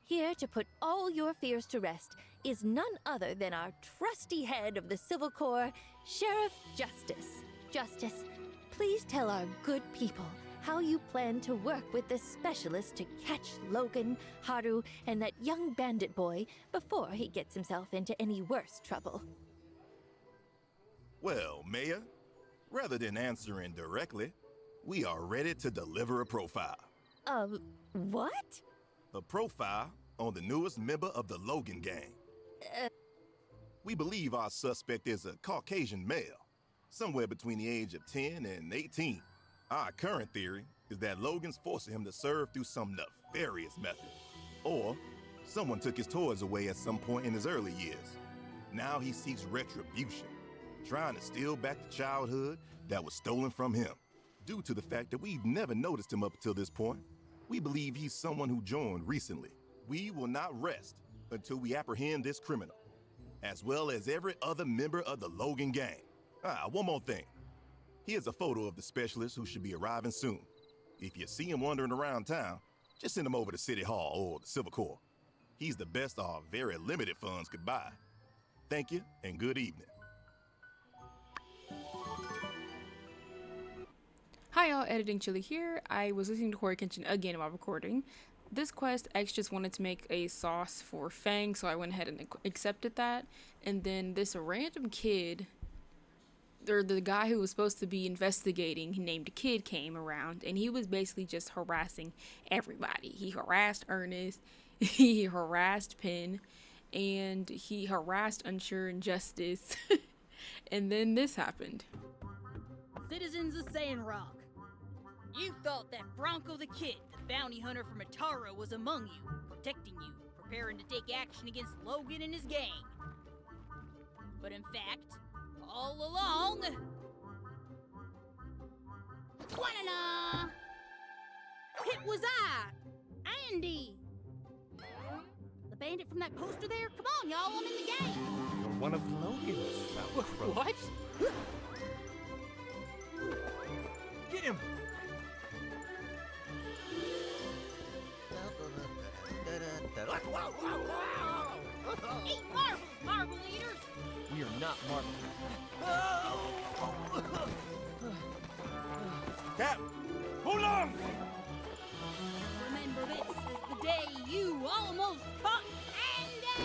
Here to put all your fears to rest is none other than our trusty head of the Civil Corps, Sheriff Justice. Justice, please tell our good people how you plan to work with the specialists to catch Logan, Haru, and that young bandit boy before he gets himself into any worse trouble. Well, Mayor, rather than answering directly, we are ready to deliver a profile. What? A profile on the newest member of the Logan gang. We believe our suspect is a Caucasian male, somewhere between the age of 10 and 18. Our current theory is that Logan's forcing him to serve through some nefarious method. Or someone took his toys away at some point in his early years. Now he seeks retribution, trying to steal back the childhood that was stolen from him. Due to the fact that we've never noticed him up until this point, we believe he's someone who joined recently. We will not rest until we apprehend this criminal, as well as every other member of the Logan gang. One more thing. Here's a photo of the specialist who should be arriving soon. If you see him wandering around town, just send him over to City Hall or the Civil Corps. He's the best our very limited funds could buy. Thank you and good evening. Hi y'all, Editing Chili here. I was listening to Horror Kitchen again while recording. This quest, X just wanted to make a sauce for Fang, so I went ahead and accepted that. And then this random kid, or the guy who was supposed to be investigating, named Kid, came around, and he was basically just harassing everybody. He harassed Ernest, he harassed Penn, and he harassed Unsuur and Justice. And then this happened. Citizens of Sandrock, you thought that Bronco the Kid, the bounty hunter from Atara, was among you, protecting you, preparing to take action against Logan and his gang. But in fact, all along... Wanana! It was I, Andy! The bandit from that poster there? Come on, y'all, I'm in the game! You're one of Logan's fellow What? Get him! Eat marbles, marble eaters! We are not marble. Cap, hold on! Remember, this is the day you almost caught Andy!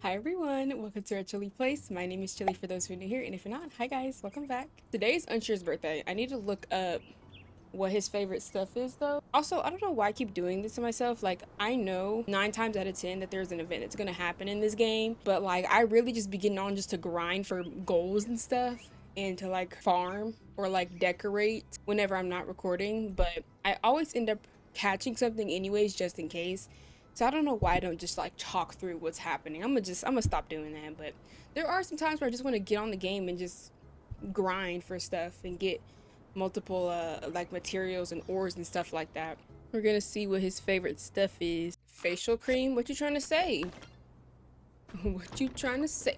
Hi everyone, welcome to our Chili place. My name is Chili for those who are new here, and if you're not, hi guys, welcome back. Today is Unsuur's birthday. I need to look up what his favorite stuff is though. Also, I don't know why I keep doing this to myself. Like, I know 9 times out of 10 that there's an event that's gonna happen in this game, but like I really just be getting on just to grind for goals and stuff and to like farm or like decorate whenever I'm not recording, but I always end up catching something anyways just in case. So I don't know why I don't just like talk through what's happening. I'm gonna stop doing that. But there are some times where I just want to get on the game and just grind for stuff and get multiple like materials and ores and stuff like that. We're gonna see what his favorite stuff is. Facial cream? What you trying to say? What you trying to say?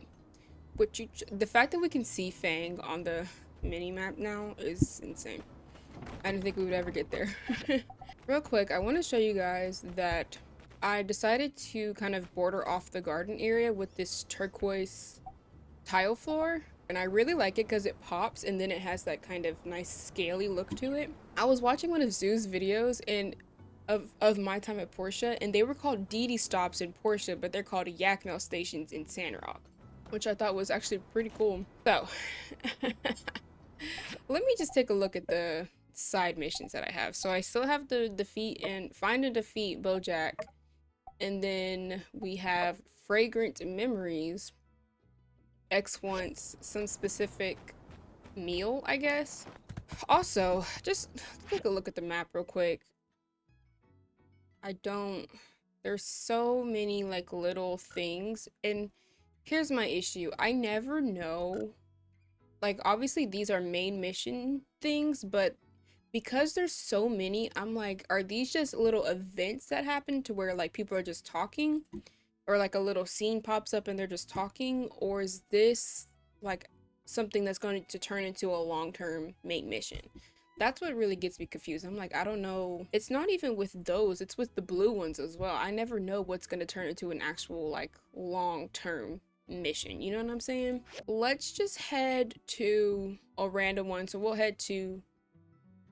The fact that we can see Fang on the mini map now is insane. I didn't think we would ever get there. Real quick, I want to show you guys that I decided to kind of border off the garden area with this turquoise tile floor, and I really like it because it pops and then it has that kind of nice scaly look to it. I was watching one of Zoo's videos and of my time at Porsche, and they were called DD stops in Porsche, but they're called Yakmail stations in Sandrock, which I thought was actually pretty cool. So let me just take a look at the side missions that I have. So I still have the defeat and find and defeat Bojack. And then we have Fragrant Memories. X wants some specific meal, I guess. Also, just take a look at the map real quick. There's so many like little things. And here's my issue. I never know. Like, obviously these are main mission things, but because there's so many, I'm like, are these just little events that happen to where like people are just talking, or like a little scene pops up and they're just talking, or is this like something that's going to turn into a long-term main mission? That's what really gets me confused. I'm like, I don't know. It's not even with those, it's with the blue ones as well. I never know what's going to turn into an actual, like, long-term mission. You know what I'm saying? Let's just head to a random one. So we'll head to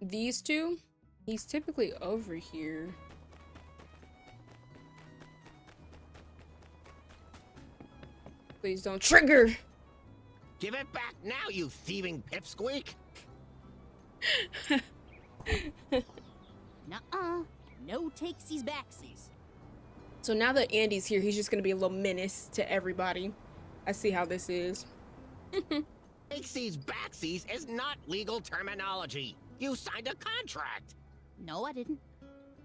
these two. He's typically over here. Please don't trigger. Give it back now, you thieving pipsqueak! Nuh-uh. No takesies backsies. So now that Andy's here, he's just gonna be a little menace to everybody. I see how this is. Takesies backsies is not legal terminology. You signed a contract. No, I didn't.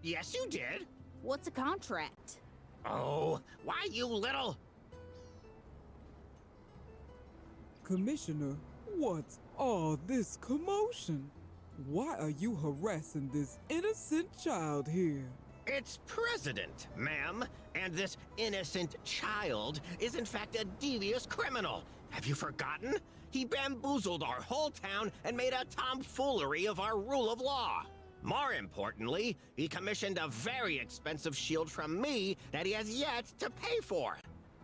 Yes, you did. What's a contract? Oh, why you little... Commissioner, what's all this commotion? Why are you harassing this innocent child here? It's President, ma'am, and this innocent child is in fact a devious criminal. Have you forgotten? He bamboozled our whole town and made a tomfoolery of our rule of law. More importantly, he commissioned a very expensive shield from me that he has yet to pay for.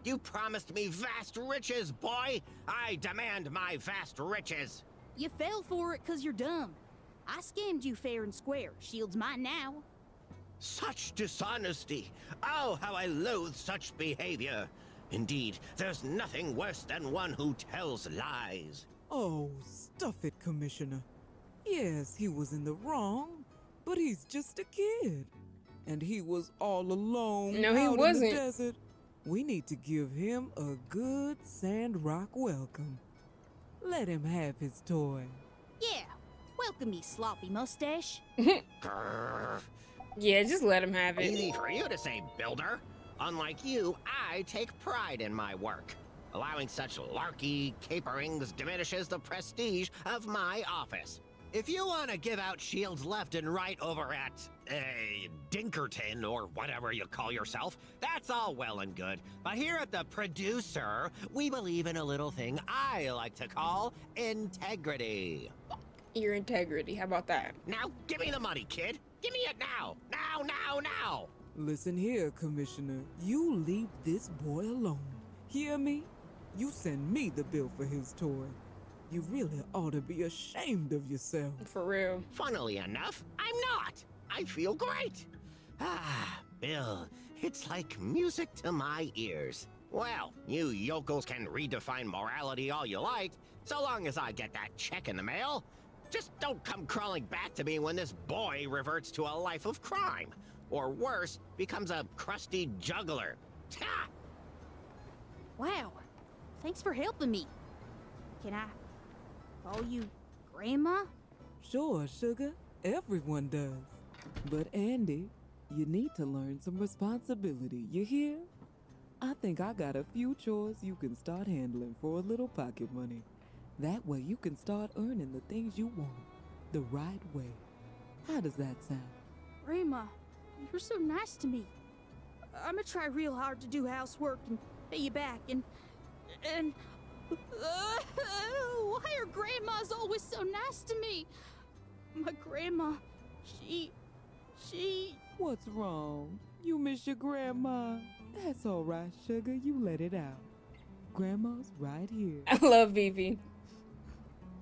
You promised me vast riches, boy! I demand my vast riches! You fell for it because you're dumb. I scammed you fair and square. Shield's mine now. Such dishonesty! Oh, how I loathe such behavior! Indeed, there's nothing worse than one who tells lies. Oh, stuff it, Commissioner. Yes, he was in the wrong, but he's just a kid. And he was all alone No, he out wasn't. in the desert. We need to give him a good Sandrock welcome. Let him have his toy. Yeah. Welcome me, sloppy mustache. Grrr. Yeah, just let him have it. Easy for you to say, builder. Unlike you, I take pride in my work. Allowing such larky caperings diminishes the prestige of my office. If you want to give out shields left and right over at, Dinkerton, or whatever you call yourself, that's all well and good. But here at the producer, we believe in a little thing I like to call integrity. Your integrity, how about that? Now, give me the money, kid. Give me it now. Now, now, now. Listen here, Commissioner. You leave this boy alone. Hear me? You send me the bill for his toy. You really ought to be ashamed of yourself. For real. Funnily enough, I'm not. I feel great. Ah, Bill, it's like music to my ears. Well, you yokels can redefine morality all you like, so long as I get that check in the mail. Just don't come crawling back to me when this boy reverts to a life of crime. Or worse, becomes a crusty juggler. Ta! Wow. Thanks for helping me. Can I call you Grandma? Sure, sugar. Everyone does. But Andy, you need to learn some responsibility, you hear? I think I got a few chores you can start handling for a little pocket money. That way you can start earning the things you want the right way. How does that sound? Grandma, you're so nice to me. I'm gonna try real hard to do housework and pay you back and why are grandmas always so nice to me? My grandma, she... What's wrong? You miss your grandma? That's all right, sugar. You let it out. Grandma's right here. I love Vivi.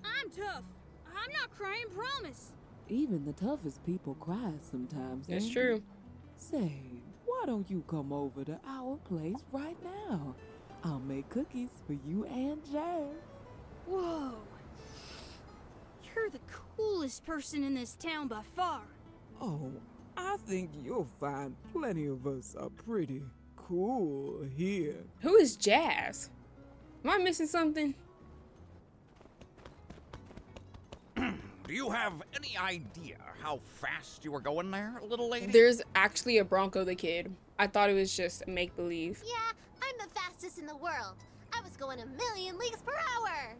I'm tough. I'm not crying, promise. Even the toughest people cry sometimes. That's Andy. true. Say, why don't you come over to our place right now? I'll make cookies for you and Jazz. Whoa. You're the coolest person in this town by far. Oh, I think you'll find plenty of us are pretty cool here. Who is Jazz? Am I missing something? Do you have any idea how fast you were going there, little lady? There's actually a Bronco the Kid. I thought it was just make-believe. Yeah, I'm the fastest in the world. I was going 1,000,000 leagues per hour.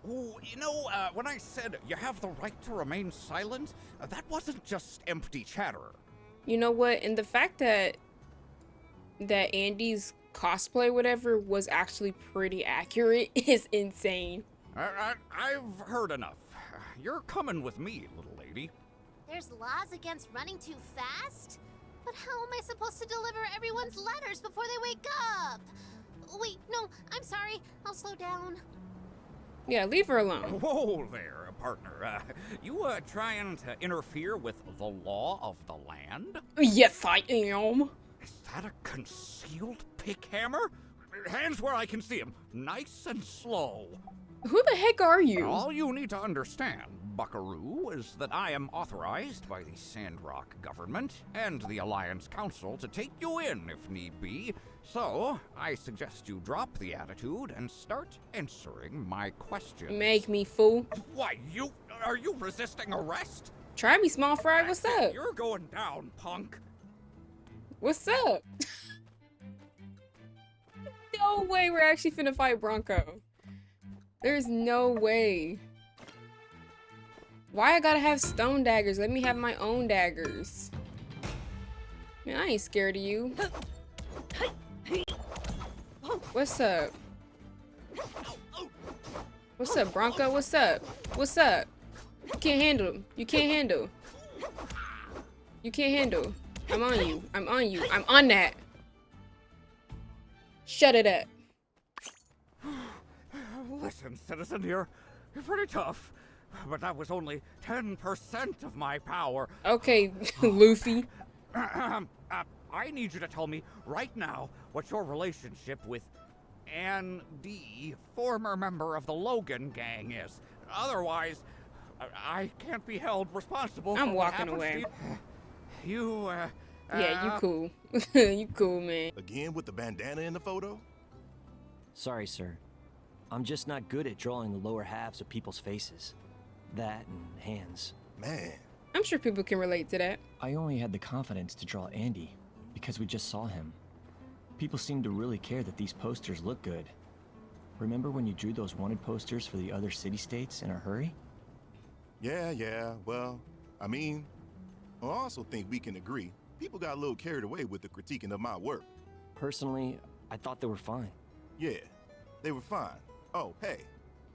Oh, you know, when I said you have the right to remain silent, that wasn't just empty chatter. You know what? And the fact that Andy's cosplay, whatever, was actually pretty accurate is insane. I've heard enough. You're coming with me, little lady. lady. There's laws against running too fast? But how am I supposed to deliver everyone's letters before they wake up? Wait, no, I'm sorry. I'll slow down. Yeah, leave her alone. Whoa there, partner. You trying to interfere with the law of the land? Yes, I am. Is that a concealed pick hammer? Hands where I can see him. Nice and slow. Who the heck are you? All you need to understand, Buckaroo, is that I am authorized by the Sandrock government and the Alliance Council to take you in if need be. So, I suggest you drop the attitude and start answering my questions. Make me fool. Why, are you resisting arrest? Try me, small fry. What's up? You're going down, punk. What's up? No way we're actually finna fight Bronco. There's no way. Why I gotta have stone daggers? Let me have my own daggers. Man, I ain't scared of you. What's up? What's up, Bronco? What's up? What's up? You can't handle. You can't handle. You can't handle. I'm on you. I'm on you. I'm on that. Shut it up. Listen, citizen, you're pretty tough, but that was only 10% of my power. Okay, Luffy. I need you to tell me right now what your relationship with Andy, former member of the Logan gang, is. Otherwise, I can't be held responsible for I'm what walking happens away. to you. Yeah, you cool. You cool, man. Again with the bandana in the photo? Sorry, sir. I'm just not good at drawing the lower halves of people's faces. That and hands. Man, I'm sure people can relate to that. I only had the confidence to draw Andy because we just saw him. People seem to really care that these posters look good. Remember when you drew those wanted posters for the other city-states in a hurry? yeah, well, I mean, I also think we can agree people got a little carried away with the critiquing of my work. Personally, I thought they were fine. Yeah, they were fine. Oh, hey,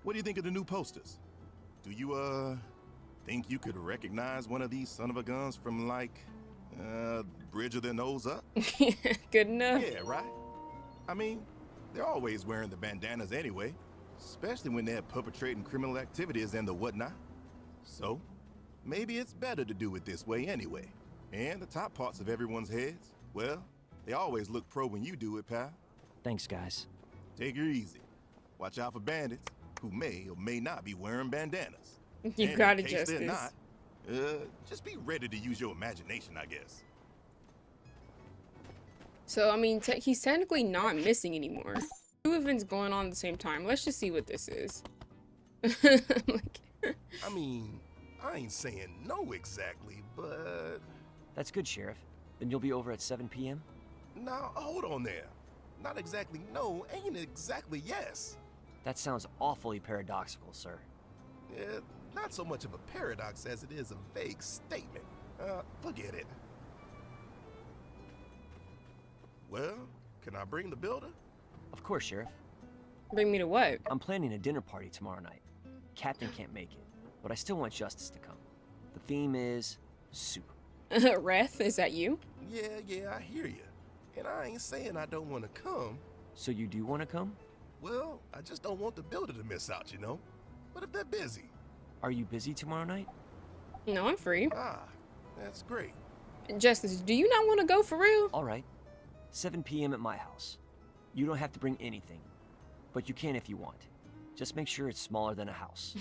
what do you think of the new posters? Do you, think you could recognize one of these son of a guns from, like, Bridge of their Nose Up? Good enough. Yeah, right? I mean, they're always wearing the bandanas anyway, especially when they're perpetrating criminal activities and the whatnot. So, maybe it's better to do it this way anyway. And the top parts of everyone's heads, well, they always look pro when you do it, pal. Thanks, guys. Take her easy. Watch out for bandits who may or may not be wearing bandanas. You And got in it, case they're Justice. not, just be ready to use your imagination, I guess. So, I mean, he's technically not missing anymore. Two events going on at the same time. Let's just see what this is. Like, I mean, I ain't saying no exactly, but... That's good, Sheriff. Then you'll be over at 7 p.m.? Now, hold on there. Not exactly no, ain't exactly yes. That sounds awfully paradoxical, sir. Yeah, not so much of a paradox as it is a vague statement. Forget it. Well, can I bring the builder? Of course, Sheriff. bring me to what? I'm planning a dinner party tomorrow night. Captain can't make it, but I still want Justice to come. The theme is soup. Reth, is that you? Yeah, I hear you. And I ain't saying I don't want to come. So you do want to come? Well, I just don't want the builder to miss out, you know? What if they're busy? Are you busy tomorrow night? No, I'm free. Ah, that's great. Justice, do you not want to go for real? All right. 7 p.m. at my house. You don't have to bring anything, but you can if you want. Just make sure it's smaller than a house.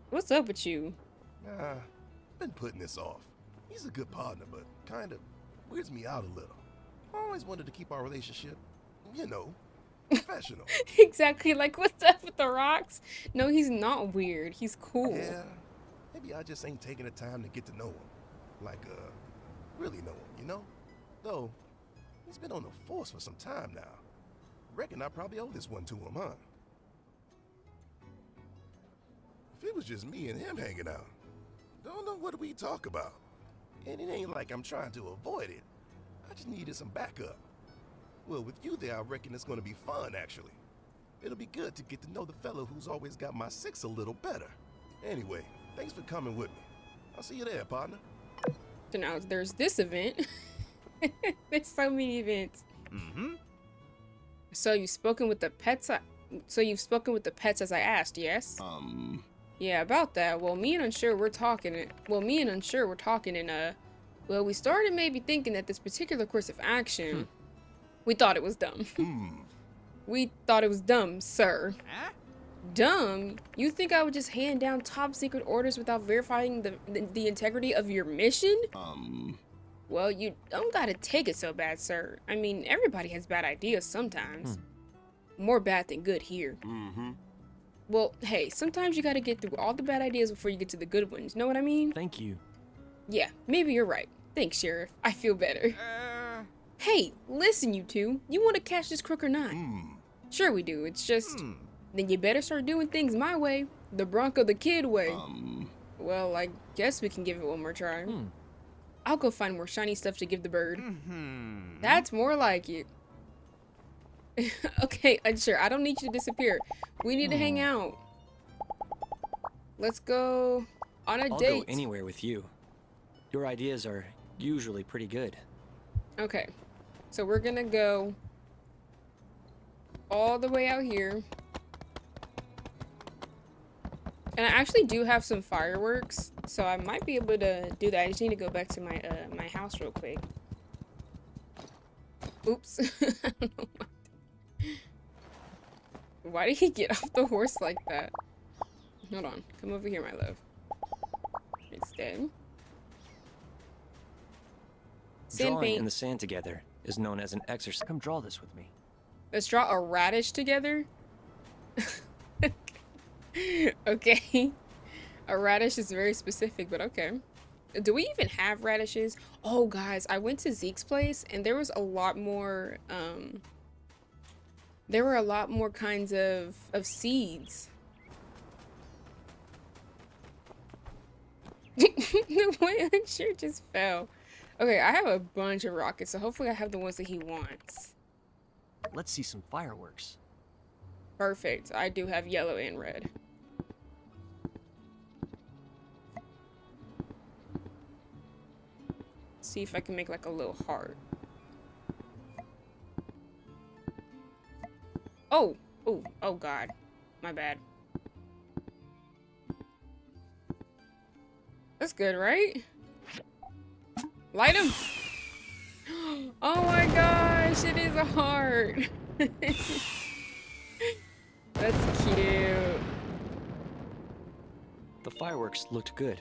What's up with you? Been putting this off. He's a good partner, but kind of weirds me out a little. I always wanted to keep our relationship, you know, professional. Exactly, like what's up with the rocks? No, he's not weird. He's cool. Yeah, maybe I just ain't taking the time to get to know him. Like, really know him, you know? Though, he's been on the force for some time now. Reckon I probably owe this one to him, huh? If it was just me and him hanging out, don't know what we talk about. And it ain't like I'm trying to avoid it. I just needed some backup. Well, with you there, I reckon it's gonna be fun, actually. It'll be good to get to know the fellow who's always got my six a little better. Anyway, Thanks for coming with me. I'll see you there, partner. So now there's this event. There's so many events. So you've spoken with the pets. So you've spoken with the pets as I asked, yes? Yeah, about that. Well, me and Unsuur were talking, and well, we started maybe thinking that this particular course of action, we thought it was dumb. We thought it was dumb, sir. Huh? Dumb? You think I would just hand down top secret orders without verifying the integrity of your mission? Well, you don't gotta take it so bad, sir. I mean, everybody has bad ideas sometimes. More bad than good here. Well, hey, sometimes you gotta get through all the bad ideas before you get to the good ones. Know what I mean? Thank you. Yeah, maybe you're right. Thanks, Sheriff. I feel better. Hey, listen, you two. You want to catch this crook or not? Sure we do. It's just... Then you better start doing things my way. The Bronco the Kid way. Well, I guess we can give it one more try. I'll go find more shiny stuff to give the bird. That's more like it. Okay, Unsuur, I don't need you to disappear. We need to hang out. Let's go on a I'll date. go anywhere with you. Your ideas are usually pretty good. Okay, so we're gonna go all the way out here. And I actually do have some fireworks, so I might be able to do that. I just need to go back to my my house real quick. Oops. I don't know why did he get off the horse like that? Hold on. Come over here, my love. Instead. Sand Drawing paint. in the sand together is known as an exercise. Come draw this with me. Let's draw a radish together. Okay. A radish is very specific, but okay. Do we even have radishes? Oh, guys, I went to Zeke's place and there was a lot more, there were a lot more kinds of seeds. The way Unsuur just fell. Okay, I have a bunch of rockets, so hopefully I have the ones that he wants. Let's see some fireworks. Perfect. I do have yellow and red. See if I can make like a little heart. Oh, oh God, my bad. That's good, right? Light him. Oh my gosh, it is a heart. That's cute. The fireworks looked good.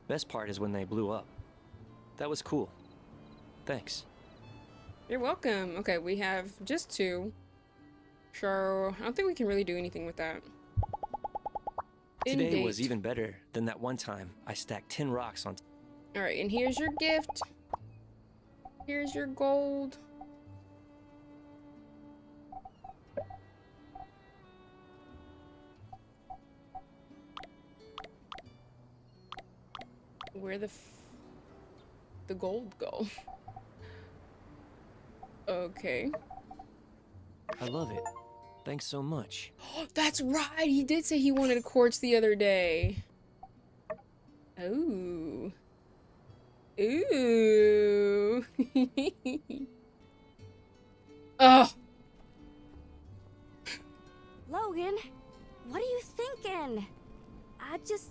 Best part is when they blew up. That was cool. Thanks. You're welcome. Okay, we have just 2. So, I don't think we can really do anything with that. Today was even better than that one time I stacked 10 rocks on. Alright, and here's your gift. Here's your gold. Where the gold go? Okay. I love it. Thanks so much. That's right! He did say he wanted a quartz the other day. Ooh. Ooh. Oh. Logan, what are you thinking? I just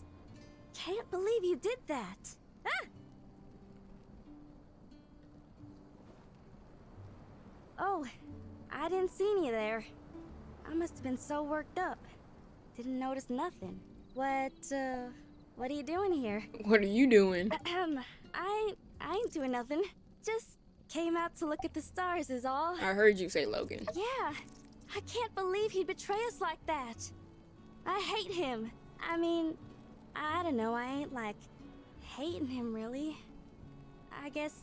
can't believe you did that. Ah! Oh, I didn't see you there. I must have been so worked up. Didn't notice nothing. What are you doing here? What are you doing? I ain't doing nothing. Just came out to look at the stars is all. I heard you say Logan. Yeah, I can't believe he'd betray us like that. I hate him. I mean, I don't know, I ain't like hating him really. I guess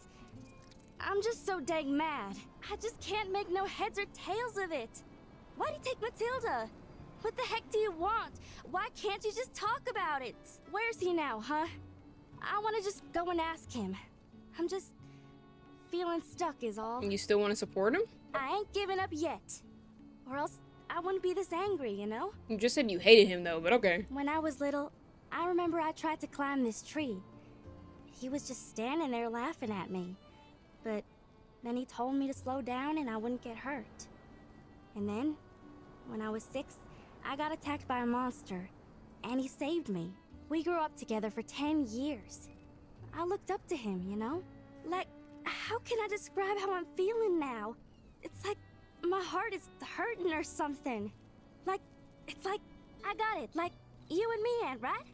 I'm just so dang mad. I just can't make no heads or tails of it. Why'd he take Matilda? What the heck do you want? Why can't you just talk about it? Where's he now, huh? I want to just go and ask him. I'm just feeling stuck is all. You still want to support him? I ain't giving up yet. Or else I wouldn't be this angry, you know? You just said you hated him though, but okay. When I was little, I remember I tried to climb this tree. He was just standing there laughing at me. But then he told me to slow down and I wouldn't get hurt. And then, when I was 6, I got attacked by a monster. And he saved me. We grew up together for 10 years. I looked up to him, you know? Like, how can I describe how I'm feeling now? It's like my heart is hurting or something. Like, it's like, I got it. Like, you and me, Aunt, right?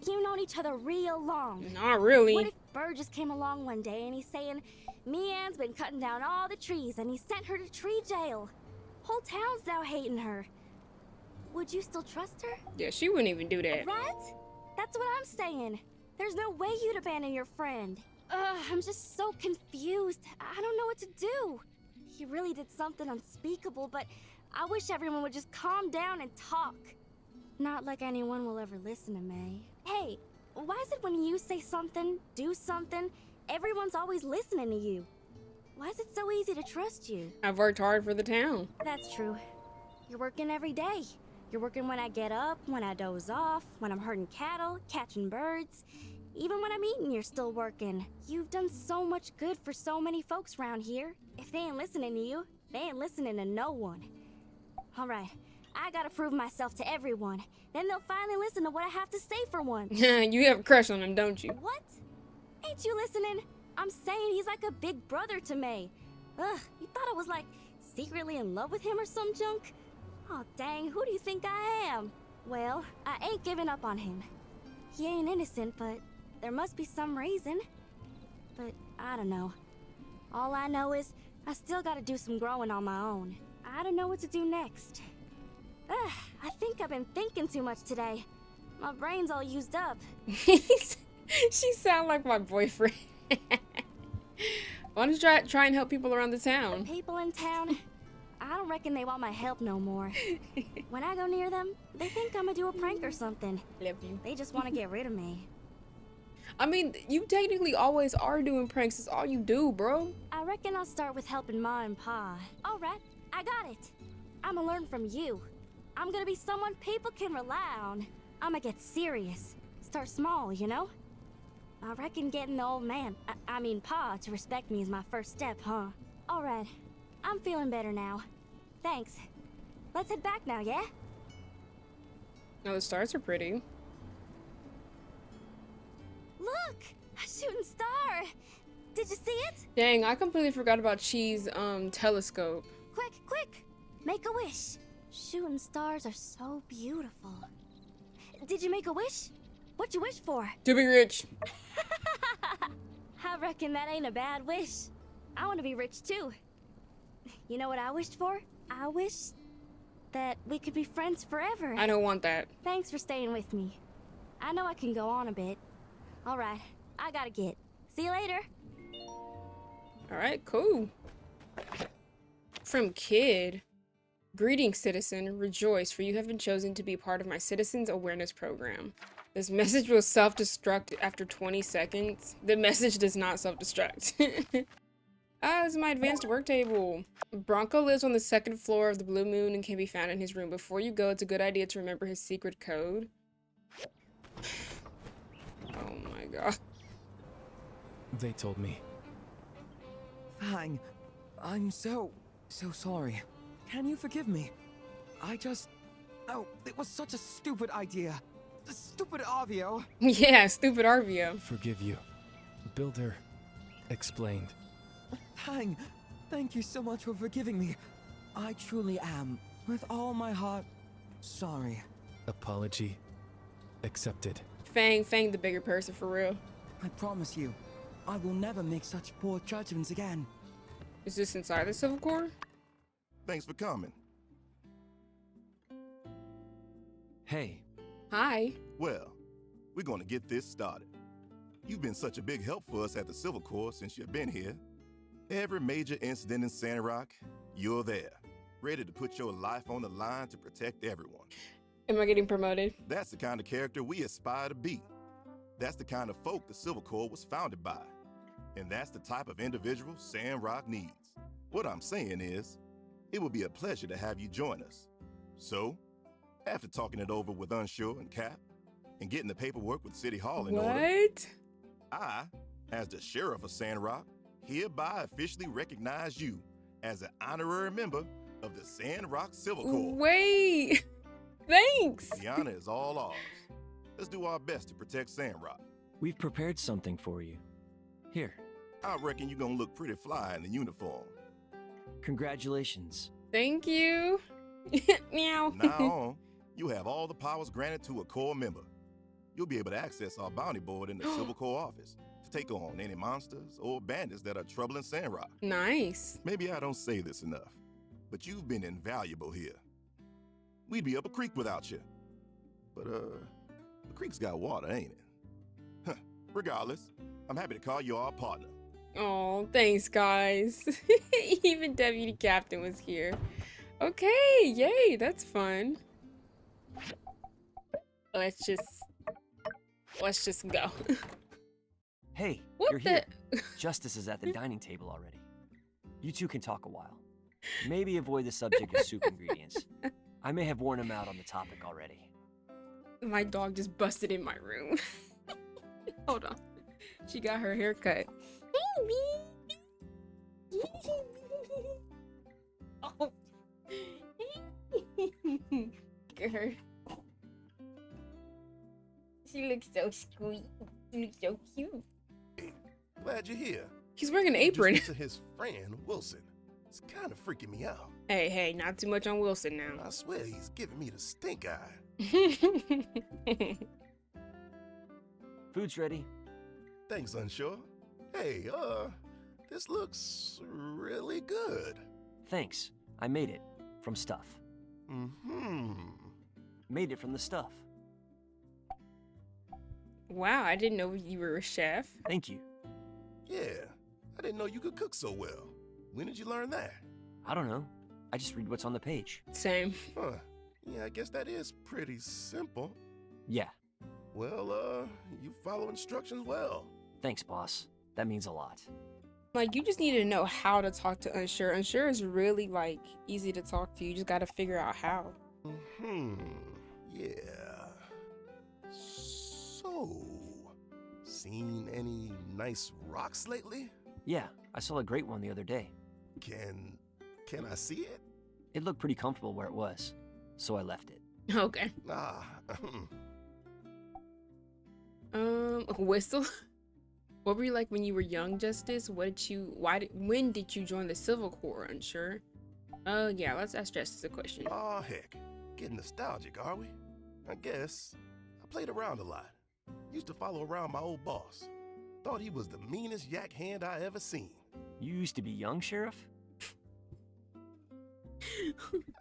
You've known each other real long. Not really. What if Bird just came along one day and he's saying, me Ann's been cutting down all the trees and he sent her to tree jail. Whole town's now hating her. Would you still trust her? Yeah, she wouldn't even do that. Right? That's what I'm saying. There's no way you'd abandon your friend. I'm just so confused. I don't know what to do. He really did something unspeakable, but I wish everyone would just calm down and talk. Not like anyone will ever listen to me. Hey, why is it when you say something, do something, everyone's always listening to you? Why is it so easy to trust you? I've worked hard for the town. That's true. You're working every day. You're working when I get up, when I doze off, when I'm herding cattle, catching birds. Even when I'm eating, you're still working. You've done so much good for so many folks around here. If they ain't listening to you, they ain't listening to no one. All right, I gotta prove myself to everyone. Then they'll finally listen to what I have to say for once. You have a crush on him, don't you? What? Ain't you listening? I'm saying he's like a big brother to me. Ugh, you thought I was like secretly in love with him or some junk? Oh dang, who do you think I am? Well, I ain't giving up on him. He ain't innocent, but there must be some reason. But I don't know. All I know is I still gotta do some growing on my own. I don't know what to do next. Ugh, I think I've been thinking too much today. My brain's all used up. She sound like my boyfriend. Why don't you try and help people around the town? People in town? I don't reckon they want my help no more. When I go near them, they think I'm gonna do a prank or something. Love you. They just want to get rid of me. I mean, you technically always are doing pranks. It's all you do, bro. I reckon I'll start with helping Ma and Pa. All right, I got it. I'ma learn from you. I'm gonna be someone people can rely on. I'ma get serious. Start small, you know? I reckon getting the old man, I mean Pa, to respect me is my first step, huh? All right, I'm feeling better now. Thanks. Let's head back now, yeah? Oh, the stars are pretty. Look! A shooting star! Did you see it? Dang, I completely forgot about Chi's telescope. Quick, quick! Make a wish. Shooting stars are so beautiful. Did you make a wish? What'd you wish for? To be rich. I reckon that ain't a bad wish. I want to be rich too. You know what I wished for? I wished that we could be friends forever. I don't want that. Thanks for staying with me. I know I can go on a bit. All right, I gotta get. See you later. All right, cool. From Kid. Greetings, citizen. Rejoice, for you have been chosen to be part of my Citizens Awareness Program. This message will self-destruct after 20 seconds. The message does not self-destruct. This is my advanced work table. Bronco lives on the 2nd floor of the Blue Moon and can be found in his room. Before you go, it's a good idea to remember his secret code. Oh my god. They told me. Fang, I'm so sorry. Can you forgive me? Oh, it was such a stupid idea. Stupid Arvio. Yeah, stupid Arvio. Forgive you. Builder explained. Fang, thank you so much for forgiving me. I truly am, with all my heart, sorry. Apology accepted. Fang the bigger person for real. I promise you, I will never make such poor judgments again. Is this inside the Civil Core? Thanks for coming. Hey. Hi. Well, we're going to get this started. You've been such a big help for us at the Civil Corps since you've been here. Every major incident in Sandrock, you're there, ready to put your life on the line to protect everyone. Am I getting promoted? That's the kind of character we aspire to be. That's the kind of folk the Civil Corps was founded by. And that's the type of individual Sandrock needs. What I'm saying is, it would be a pleasure to have you join us. So, after talking it over with Unsuur and Cap, and getting the paperwork with City Hall in order. What? I, as the sheriff of Sandrock, hereby officially recognize you as an honorary member of the Sandrock Civil Corps. Wait. Thanks. The honor is all ours. Let's do our best to protect Sandrock. We've prepared something for you. Here. I reckon you're gonna look pretty fly in the uniform. Congratulations. Thank you. Meow. Now on, you have all the powers granted to a Corps member. You'll be able to access our bounty board in the Civil Corps office to take on any monsters or bandits that are troubling Sandrock. Nice. Maybe I don't say this enough, but you've been invaluable here. We'd be up a creek without you. But, the creek's got water, ain't it? Huh. Regardless, I'm happy to call you our partner. Oh, thanks, guys. Even Deputy Captain was here. Okay, yay, that's fun. Let's just go. Hey, What you're the- here. Justice is at the dining table already. You two can talk a while. Maybe avoid the subject of soup ingredients. I may have worn him out on the topic already. My dog just busted in my room. Hold on. She got her hair cut. Oh. Look at her. She looks so sweet. She looks so cute. Glad you're here. He's wearing an apron. Just to his friend, Wilson. It's kind of freaking me out. Hey, not too much on Wilson now. I swear he's giving me the stink eye. Food's ready. Thanks, Unsuur. Hey, this looks really good. Thanks. I made it. From stuff. Made it from the stuff. Wow, I didn't know you were a chef. Thank you. Yeah, I didn't know you could cook so well. When did you learn that? I don't know. I just read what's on the page. Same. Huh. Yeah, I guess that is pretty simple. Yeah. Well, you follow instructions well. Thanks, boss. That means a lot. Like, you just need to know how to talk to Unsuur. Unsuur is really, like, easy to talk to. You just gotta figure out how. Yeah. So, seen any nice rocks lately? Yeah, I saw a great one the other day. Can I see it? It looked pretty comfortable where it was, so I left it. Okay. Whistle? What were you like when you were young, Justice? When did you join the Civil Corps, Unsuur? Yeah, let's ask Justice a question. Aw, heck. Getting nostalgic, are we? I guess. I played around a lot. Used to follow around my old boss. Thought he was the meanest yak hand I ever seen. You used to be young, Sheriff?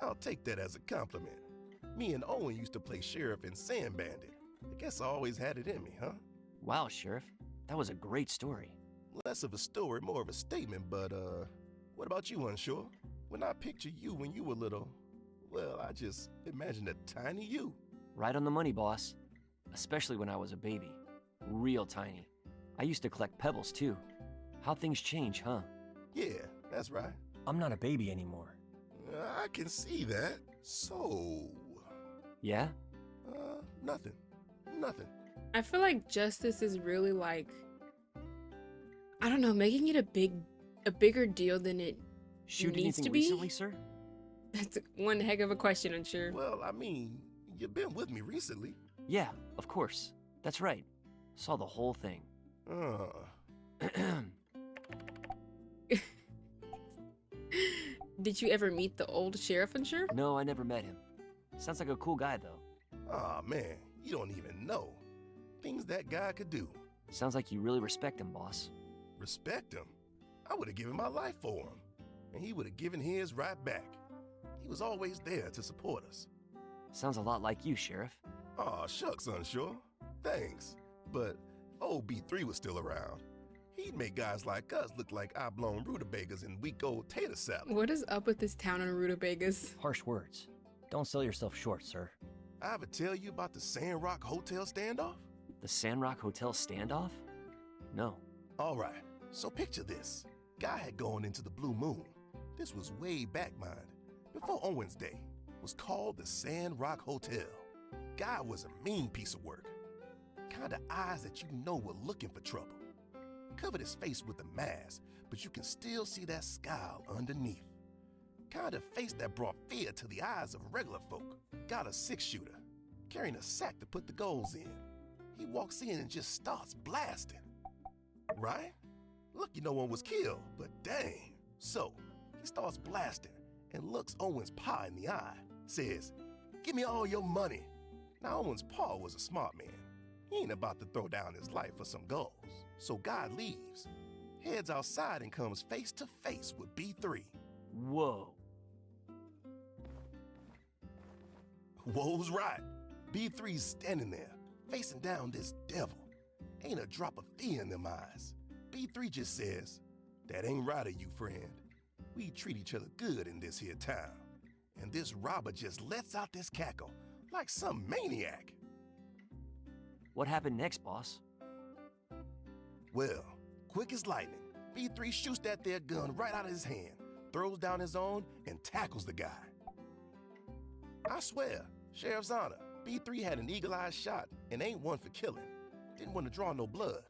I'll take that as a compliment. Me and Owen used to play sheriff and Sand Bandit. I guess I always had it in me, huh? Wow, Sheriff. That was a great story. Less of a story, more of a statement, but, what about you, Unsuur? When I picture you when you were little, well, I just imagined a tiny you. Right on the money, boss. Especially when I was a baby. Real tiny. I used to collect pebbles, too. How things change, huh? Yeah, that's right. I'm not a baby anymore. I can see that. So... Yeah? Nothing. I feel like Justice is really like, I don't know, making it a bigger deal than it Shoot needs anything to be. recently, sir? That's one heck of a question, Unsuur. Well, I mean, you've been with me recently. Yeah, of course. That's right. Saw the whole thing. Did you ever meet the old sheriff, Unsuur? No, I never met him. Sounds like a cool guy, though. Aw, man, you don't even know. Things that guy could do. Sounds like you really respect him, boss. Respect him? I would have given my life for him. And he would have given his right back. He was always there to support us. Sounds a lot like you, Sheriff. Aw, shucks, Unsuur. Thanks. But if old B3 was still around, he'd make guys like us look like oblong rutabagas and week-old tater salad. What is up with this town on rutabagas? Harsh words. Don't sell yourself short, sir. I ever tell you about the Sandrock Hotel standoff? The Sandrock Hotel standoff? No. All right, so picture this. Guy had gone into the Blue Moon. This was way back, mind. Before Owen's day. Was called the Sandrock Hotel. Guy was a mean piece of work. Kind of eyes that you know were looking for trouble. Covered his face with a mask, but you can still see that scowl underneath. Kind of face that brought fear to the eyes of regular folk. Got a 6-shooter, carrying a sack to put the goals in. He walks in and just starts blasting. Right? Lucky no one was killed, but dang. So, he starts blasting and looks Owen's pa in the eye. Says, "Give me all your money." Now, Owen's pa was a smart man. He ain't about to throw down his life for some goals. So God leaves, heads outside and comes face to face with B3. Whoa. Whoa's right. B3's standing there, facing down this devil. Ain't a drop of fear in them eyes. B3 just says, "That ain't right of you, friend. We treat each other good in this here town." And this robber just lets out this cackle like some maniac. What happened next, boss? Well, quick as lightning, B3 shoots that there gun right out of his hand, throws down his own, and tackles the guy. I swear, Sheriff's honor, B3 had an eagle-eyed shot and ain't one for killing. Didn't want to draw no blood.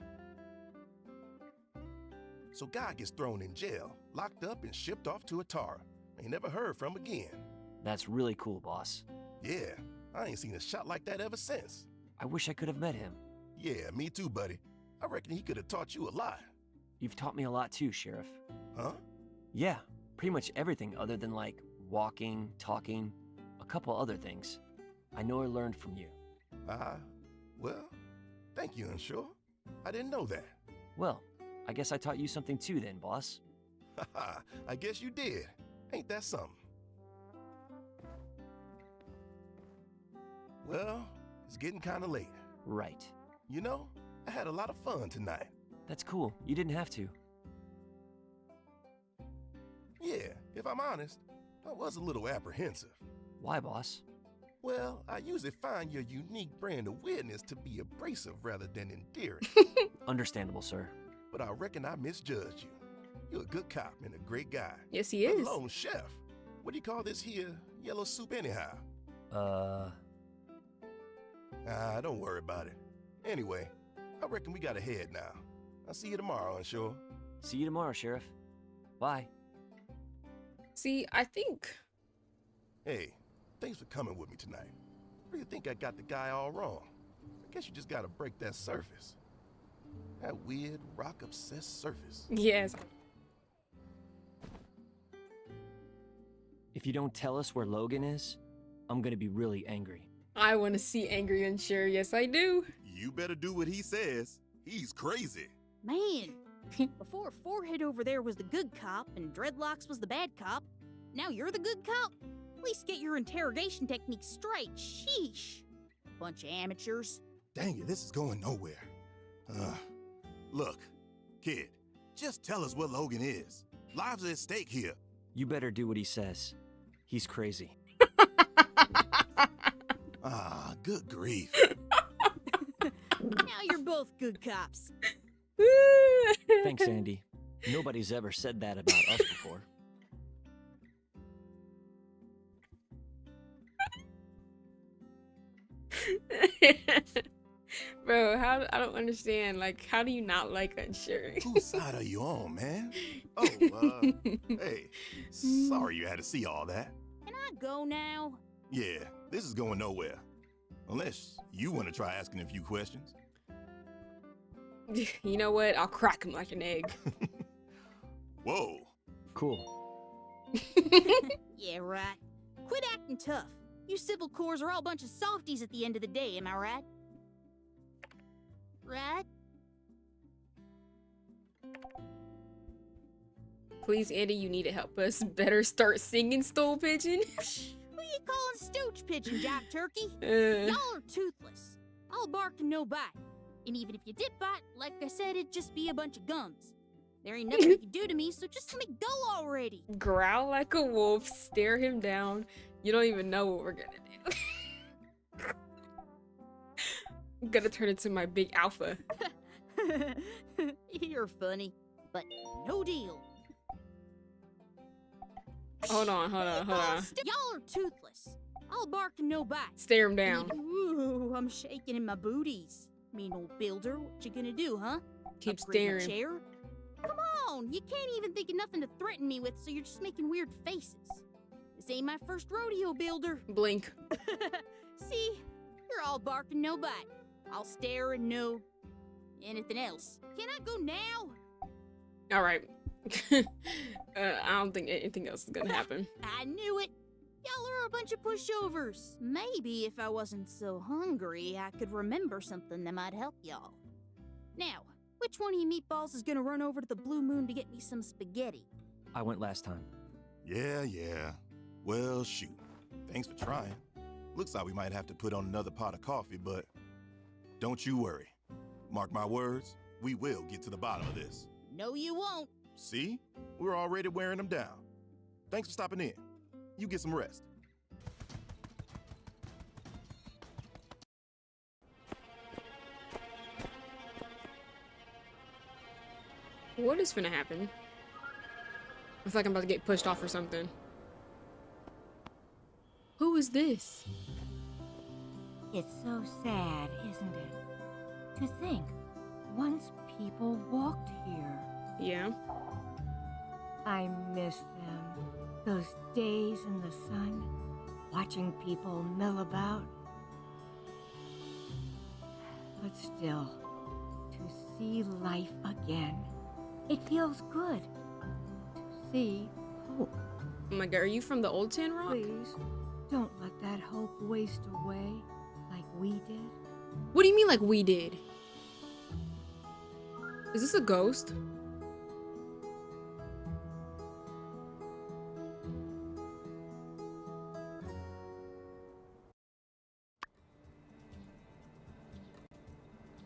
So guy gets thrown in jail, locked up and shipped off to Atara. Ain't never heard from again. That's really cool, boss. Yeah, I ain't seen a shot like that ever since. I wish I could have met him. Yeah, me too, buddy. I reckon he could have taught you a lot. You've taught me a lot too, Sheriff. Huh? Yeah, pretty much everything other than like walking, talking, a couple other things. I know I learned from you. Well, thank you, Unsuur. I didn't know that. Well, I guess I taught you something too then, boss. Haha, I guess you did. Ain't that something? Well, it's getting kind of late. Right. You know, I had a lot of fun tonight. That's cool. You didn't have to. Yeah, if I'm honest, I was a little apprehensive. Why, boss? Well, I usually find your unique brand of weirdness to be abrasive rather than endearing. Understandable, sir. But I reckon I misjudged you. You're a good cop and a great guy. Yes, he Let is. alone chef. What do you call this here yellow soup anyhow? Don't worry about it. Anyway, I reckon we gotta head now. I'll see you tomorrow, Unsuur. See you tomorrow, Sheriff. Bye. See, I think... Hey, thanks for coming with me tonight. I really think I got the guy all wrong. I guess you just gotta break that surface. That weird, rock-obsessed surface. Yes. If you don't tell us where Logan is, I'm gonna be really angry. I want to see Angry Unsuur. Yes, I do. You better do what he says. He's crazy. Man, before Forehead over there was the good cop and Dreadlocks was the bad cop, now you're the good cop? At least get your interrogation technique straight. Sheesh. Bunch of amateurs. Dang it, this is going nowhere. Look, kid, just tell us where Logan is. Lives are at stake here. You better do what he says. He's crazy. Good grief. Now you're both good cops. Thanks, Andy. Nobody's ever said that about us before. Bro, I don't understand. Like, how do you not like Unsuur? Whose side are you on, man? Oh, hey, sorry you had to see all that. Can I go now? Yeah, this is going nowhere. Unless you want to try asking a few questions. You know what? I'll crack him like an egg. Whoa. Cool. Yeah, right. Quit acting tough. You civil cores are all a bunch of softies at the end of the day, am I right? Right? Please, Andy, you need to help us. Better start singing Stool Pigeon. Who you calling stooge pigeon, Jack Turkey? Y'all are toothless. I'll bark and no bite. And even if you did bite, like I said, it'd just be a bunch of gums. There ain't nothing you can do to me, so just let me go already. Growl like a wolf, stare him down. You don't even know what we're gonna do. I'm gonna turn into my big alpha. You're funny, but no deal. Hold on. Y'all are toothless. I'll bark and no bite. Stare him down. Ooh, I'm shaking in my booties. Mean old builder, what you gonna do, huh? Keep Upgrade my staring. chair? Come on, you can't even think of nothing to threaten me with, so you're just making weird faces. This ain't my first rodeo, builder. Blink. See? You're all bark and no bite. I'll stare and no anything else. Can I go now? All right. I don't think anything else is gonna happen. I knew it. Y'all are a bunch of pushovers. Maybe if I wasn't so hungry, I could remember something that might help y'all. Now, which one of you meatballs is gonna run over to the Blue Moon to get me some spaghetti? I went last time. Yeah. Well, shoot. Thanks for trying. Looks like we might have to put on another pot of coffee, but don't you worry. Mark my words, we will get to the bottom of this. No, you won't. See? We're already wearing them down. Thanks for stopping in. You get some rest. What is finna happen? I feel like I'm about to get pushed off or something. Who is this? It's so sad, isn't it? To think, once people walked here. Yeah. I miss them. Those days in the sun, watching people mill about. But still, to see life again, it feels good. To see hope. Oh my god, are you from the old Sandrock? Please, don't let that hope waste away like we did. What do you mean like we did? Is this a ghost?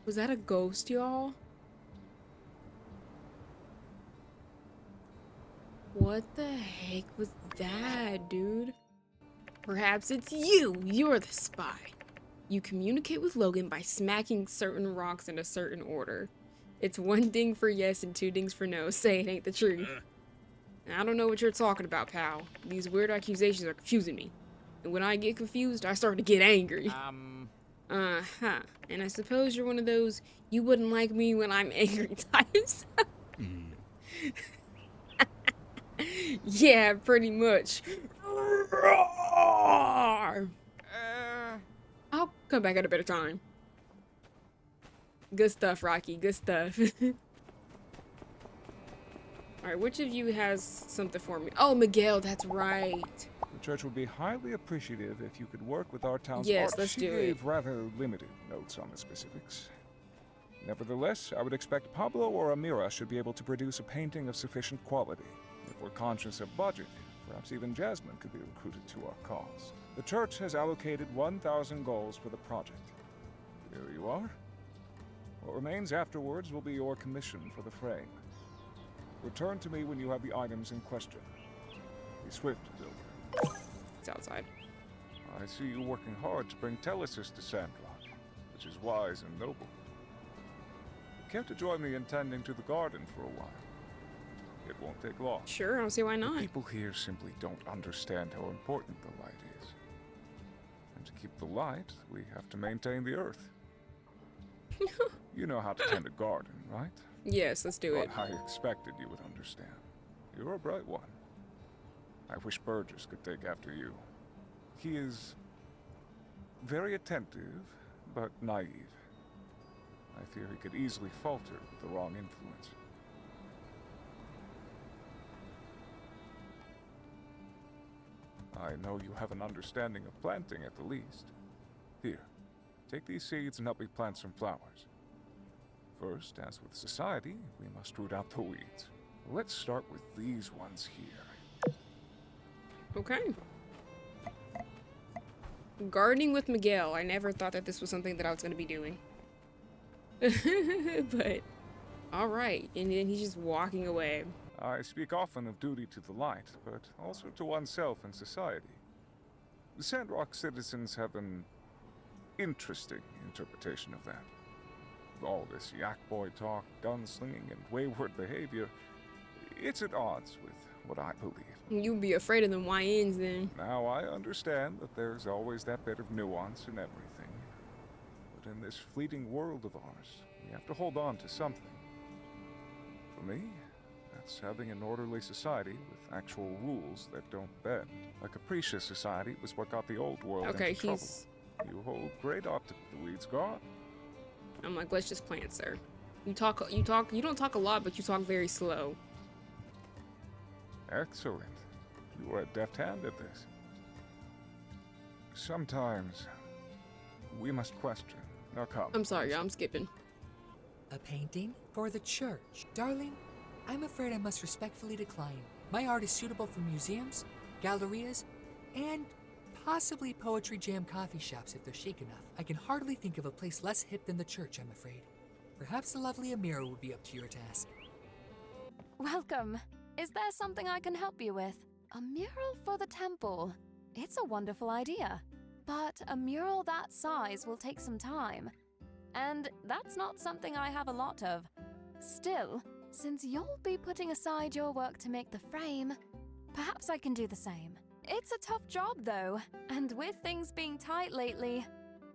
Was that a ghost, y'all? What the heck was that, dude? Perhaps it's you! You're the spy. You communicate with Logan by smacking certain rocks in a certain order. It's one ding for yes and two dings for no. Say it ain't the truth. I don't know what you're talking about, pal. These weird accusations are confusing me. And when I get confused, I start to get angry. Uh-huh. And I suppose you're one of those you wouldn't like me when I'm angry types. Yeah, pretty much. I'll come back at a better time. Good stuff, Rocky. Good stuff. Alright, which of you has something for me? Oh, Miguel, that's right. The church would be highly appreciative if you could work with our town's Yes, art. let's She do it. gave rather limited notes on the specifics. Nevertheless, I would expect Pablo or Amira should be able to produce a painting of sufficient quality. If we're conscious of budget, perhaps even Jasmine could be recruited to our cause. The church has allocated 1,000 goals for the project. Here you are. What remains afterwards will be your commission for the frame. Return to me when you have the items in question. Be swift, builder. It's outside. I see you working hard to bring Telesis to Sandrock, which is wise and noble. Care to join me in tending to the garden for a while? It won't take long. Sure, I don't see why not. The people here simply don't understand how important the light is. And to keep the light, we have to maintain the earth. You know how to tend a garden, right? Yes, let's do it. But I expected you would understand. You're a bright one. I wish Burgess could take after you. He is very attentive, but naive. I fear he could easily falter with the wrong influence. I know you have an understanding of planting at the least. Here, take these seeds and help me plant some flowers. First, as with society, we must root out the weeds. Let's start with these ones here. Okay. Gardening with Miguel. I never thought that this was something that I was going to be doing. But, alright. And then he's just walking away. I speak often of duty to the light, but also to oneself and society. The Sandrock citizens have an interesting interpretation of that. All this yak boy talk, gunslinging, and wayward behavior, it's at odds with what I believe. You'd be afraid of them YNs then. Now I understand that there's always that bit of nuance in everything. in this fleeting world of ours, we have to hold on to something. For me, that's having an orderly society with actual rules that don't bend. A capricious society was what got the old world into trouble. You hold great optimism. The weeds gone. I'm like, let's just plant, sir. You don't talk a lot, but you talk very slow. Excellent. You are a deft hand at this. Sometimes we must question. Now come. I'm sorry, I'm skipping. A painting for the church. Darling, I'm afraid I must respectfully decline. My art is suitable for museums, gallerias, and possibly poetry jam coffee shops if they're chic enough. I can hardly think of a place less hip than the church, I'm afraid. Perhaps the lovely Amira would be up to your task. Welcome. Is there something I can help you with? A mural for the temple. It's a wonderful idea. But a mural that size will take some time. And that's not something I have a lot of. Still, since you'll be putting aside your work to make the frame, perhaps I can do the same. It's a tough job though, and with things being tight lately,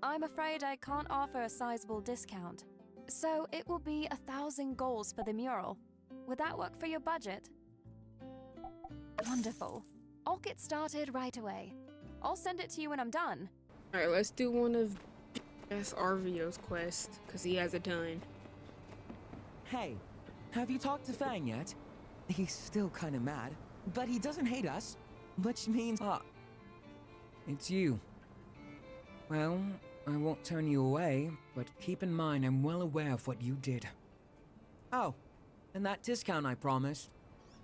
I'm afraid I can't offer a sizable discount. So it will be 1,000 goals for the mural. Would that work for your budget? Wonderful. I'll get started right away. I'll send it to you when I'm done. Alright, let's do one of SRVO's quest, because he has a ton. Hey, have you talked to Fang yet? He's still kinda mad, but he doesn't hate us, which means... it's you. Well, I won't turn you away, but keep in mind I'm well aware of what you did. Oh, and that discount I promised,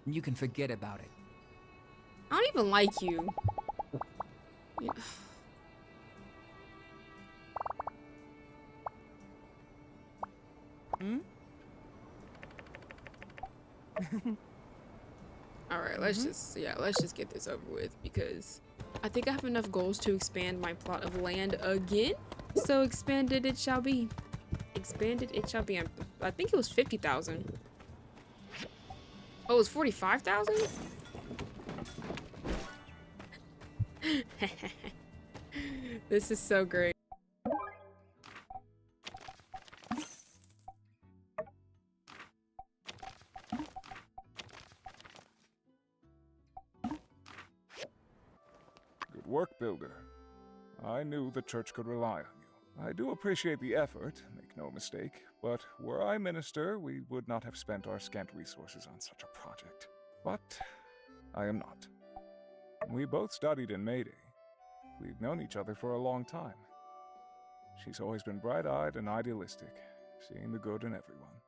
you can forget about it. I don't even like you. Yeah. Alright, let's just get this over with, because I think I have enough goals to expand my plot of land again. So expanded it shall be. Expanded it shall be. I think it was 50,000. Oh, it was 45,000? This is so great. Good work, Builder. I knew the church could rely on you. I do appreciate the effort, make no mistake, but were I minister, we would not have spent our scant resources on such a project. But I am not. We both studied in Mayday. We've known each other for a long time. She's always been bright-eyed and idealistic, seeing the good in everyone.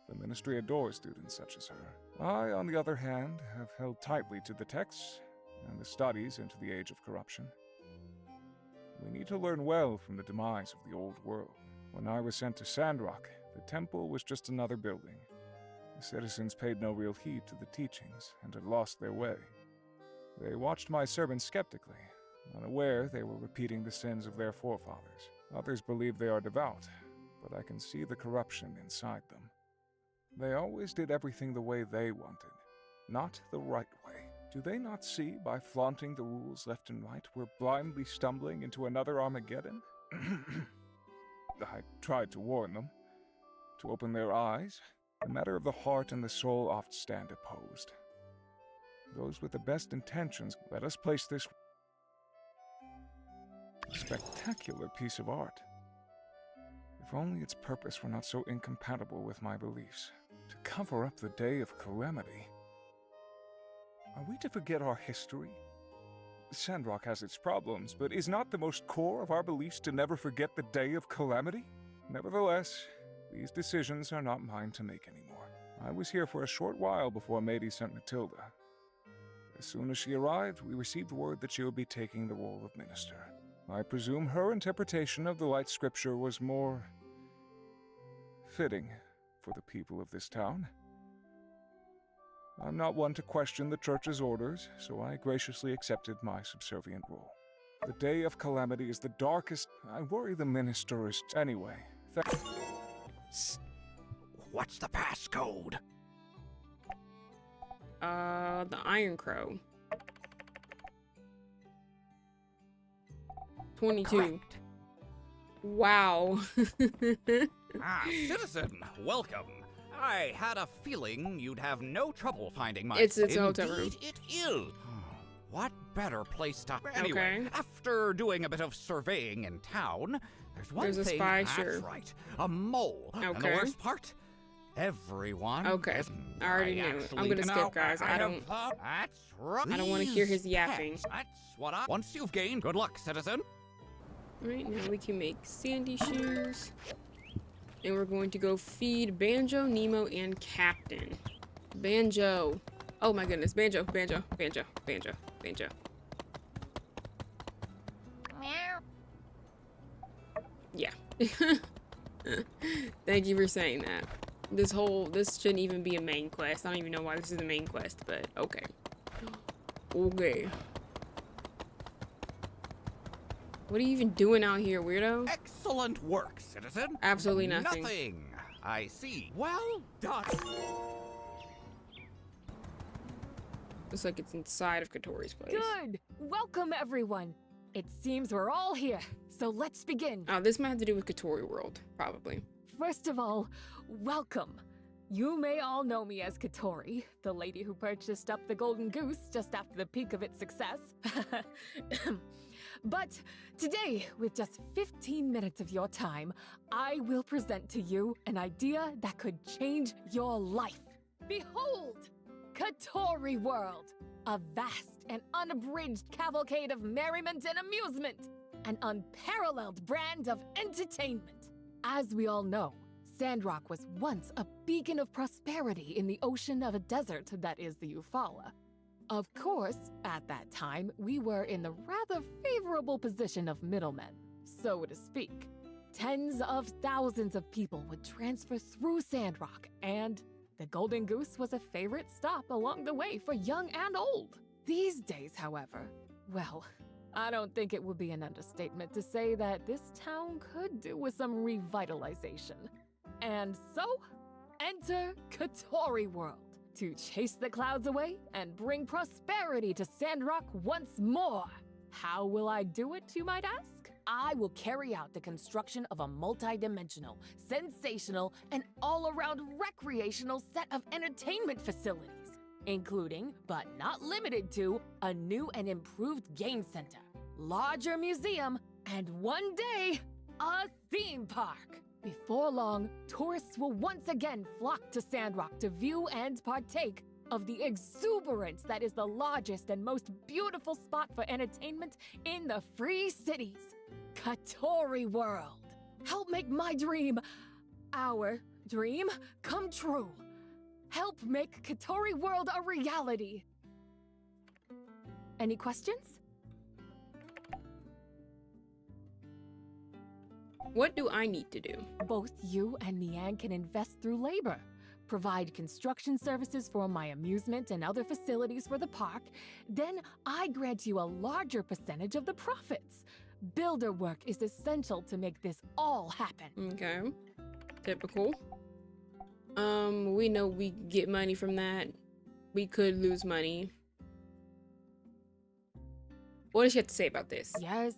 The ministry adores students such as her. I, on the other hand, have held tightly to the texts and the studies into the age of corruption. We need to learn well from the demise of the old world. When I was sent to Sandrock, the temple was just another building. The citizens paid no real heed to the teachings and had lost their way. They watched my sermons skeptically, unaware they were repeating the sins of their forefathers. Others believe they are devout, but I can see the corruption inside them. They always did everything the way they wanted, not the right way. Do they not see, by flaunting the rules left and right, we're blindly stumbling into another Armageddon? I tried to warn them, to open their eyes. The matter of the heart and the soul oft stand opposed. Those with the best intentions, let us place this spectacular piece of art. If only its purpose were not so incompatible with my beliefs. To cover up the day of calamity. Are we to forget our history? Sandrock has its problems, but is not the most core of our beliefs to never forget the day of calamity? Nevertheless, these decisions are not mine to make anymore. I was here for a short while before Mady sent Matilda. As soon as she arrived, we received word that she would be taking the role of minister. I presume her interpretation of the Light Scripture was more fitting for the people of this town. I'm not one to question the Church's orders, so I graciously accepted my subservient role. The day of calamity is the darkest. I worry the minister is... Anyway, What's the passcode? The Iron Crow. 22. Correct. Wow. Citizen, welcome. I had a feeling you'd have no trouble finding my... It's a hotel room. Indeed, it is. What better place to... Anyway, Okay. after doing a bit of surveying in town, there's a thing, spy, that's sure. right, a mole. And the Okay. worst part? Everyone... Okay. I already knew. I'm gonna skip, guys. I don't... That's right. I don't want to hear his These yapping. pets, That's what I... Once you've gained... Good luck, citizen. Right now we can make sandy shoes. And we're going to go feed Banjo, Nemo, and Captain. Banjo. Oh my goodness. Banjo, Banjo, Banjo, Banjo, Banjo. Yeah. Thank you for saying that. This shouldn't even be a main quest. I don't even know why this is the main quest, but okay. Okay. What are you even doing out here, weirdo? Excellent work, citizen. Absolutely nothing. Nothing. I see. Well done. Looks like it's inside of Katori's place. Good! Welcome, everyone! It seems we're all here, so let's begin. Oh, this might have to do with Katori World, probably. First of all, welcome. You may all know me as Katori, the lady who purchased up the Golden Goose just after the peak of its success. But today, with just 15 minutes of your time, I will present to you an idea that could change your life. Behold, Katori World, a vast and unabridged cavalcade of merriment and amusement, an unparalleled brand of entertainment. As we all know, Sandrock was once a beacon of prosperity in the ocean of a desert that is the Eufaula. Of course, at that time, we were in the rather favorable position of middlemen, so to speak. Tens of thousands of people would transfer through Sandrock, and the Golden Goose was a favorite stop along the way for young and old. These days, however, well, I don't think it would be an understatement to say that this town could do with some revitalization. And so, enter Katori World, to chase the clouds away and bring prosperity to Sandrock once more. How will I do it, you might ask? I will carry out the construction of a multi-dimensional, sensational, and all-around recreational set of entertainment facilities, including, but not limited to, a new and improved game center, larger museum, and one day, a theme park. Before long, tourists will once again flock to Sandrock to view and partake of the exuberance that is the largest and most beautiful spot for entertainment in the Free Cities, Katori World. Help make my dream, our dream, come true. Help make Katori World a reality. Any questions? What do I need to do? Both you and Mian can invest through labor, provide construction services for my amusement and other facilities for the park, then I grant you a larger percentage of the profits. Builder work is essential to make this all happen. Okay. Typical. We know we get money from that. We could lose money. What does she have to say about this? Yes,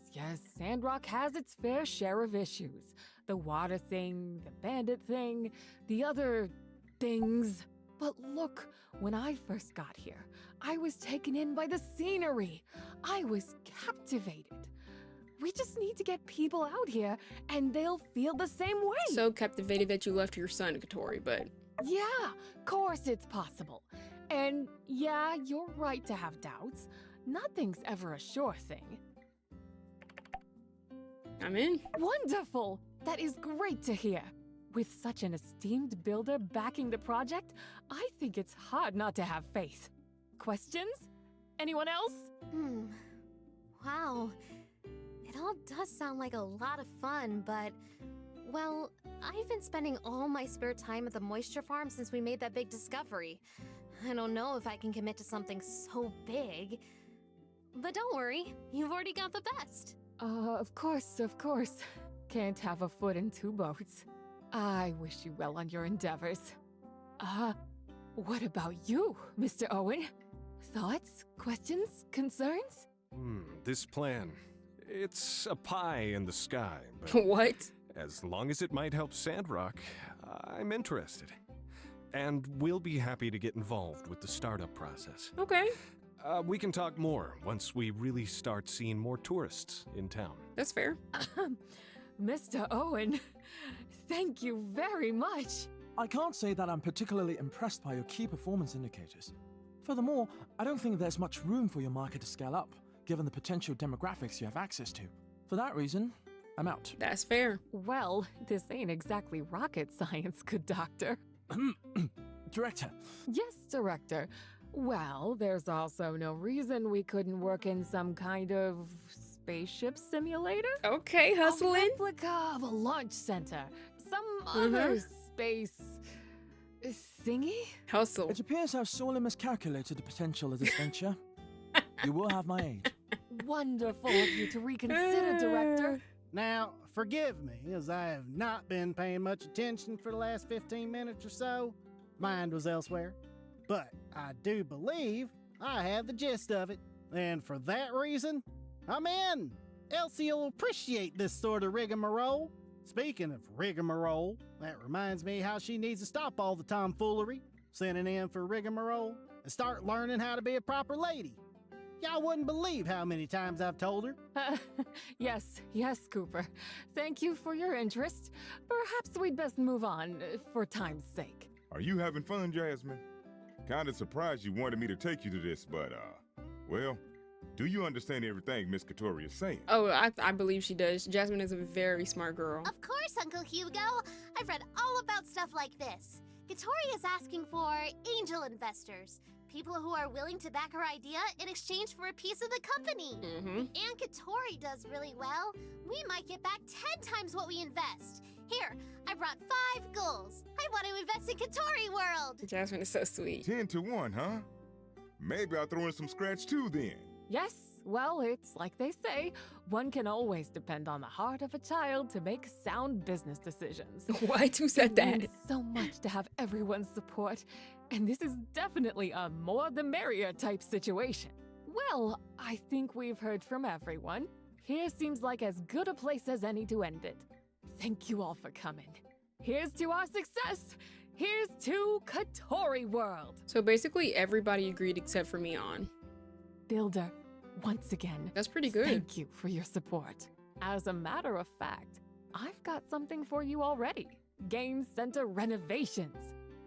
Sandrock has its fair share of issues. The water thing, the bandit thing, the other things. But look, when I first got here, I was taken in by the scenery. I was captivated. We just need to get people out here, and they'll feel the same way. So captivated that you left your son, Katori, but... Yeah, course it's possible. And yeah, you're right to have doubts. Nothing's ever a sure thing. I'm in. Wonderful! That is great to hear. With such an esteemed builder backing the project, I think it's hard not to have faith. Questions? Anyone else? Wow. It all does sound like a lot of fun, but... Well, I've been spending all my spare time at the moisture farm since we made that big discovery. I don't know if I can commit to something so big. But don't worry, you've already got the best. Of course. Can't have a foot in two boats. I wish you well on your endeavors. What about you, Mr. Owen? Thoughts, questions, concerns? This plan, It's a pie in the sky, but What? as long as it might help Sandrock, I'm interested. And we'll be happy to get involved with the startup process. Okay. We can talk more once we really start seeing more tourists in town. That's fair. Mr. Owen, thank you very much. I can't say that I'm particularly impressed by your key performance indicators. Furthermore, I don't think there's much room for your market to scale up, given the potential demographics you have access to. For that reason, I'm out. That's fair. Well, this ain't exactly rocket science, good doctor. Director. Yes, Director. Well, there's also no reason we couldn't work in some kind of spaceship simulator. Okay, hustling. A replica of a launch center. Some other space thingy? Hustle. It appears I've sorely miscalculated the potential of this venture. You will have my aid. Wonderful of you to reconsider, Director. Now, forgive me, as I have not been paying much attention for the last 15 minutes or so. Mind was elsewhere. But I do believe I have the gist of it. And for that reason, I'm in. Elsie will appreciate this sort of rigmarole. Speaking of rigmarole, that reminds me how she needs to stop all the tomfoolery, sending in for rigmarole, and start learning how to be a proper lady. Y'all wouldn't believe how many times I've told her. Yes, Cooper. Thank you for your interest. Perhaps we'd best move on, for time's sake. Are you having fun, Jasmine? Kinda surprised you wanted me to take you to this, but, well, do you understand everything Miss Katori is saying? Oh, I believe she does. Jasmine is a very smart girl. Of course, Uncle Hugo. I've read all about stuff like this. Katori is asking for angel investors. People who are willing to back her idea in exchange for a piece of the company. And Katori does really well. We might get back 10 times what we invest. Here, I brought 5 goals. I want to invest in Katori World. Jasmine is so sweet. 10 to 1, huh? Maybe I'll throw in some scratch too then. Yes, well, it's like they say, one can always depend on the heart of a child to make sound business decisions. What? Who said that? It means so much to have everyone's support, and this is definitely a more the merrier type situation. Well, I think we've heard from everyone. Here seems like as good a place as any to end it. Thank you all for coming. Here's to our success. Here's to Katori World. So basically everybody agreed except for Mion. Builder, once again, that's pretty good. Thank you for your support. As a matter of fact, I've got something for you already. Game Center renovations.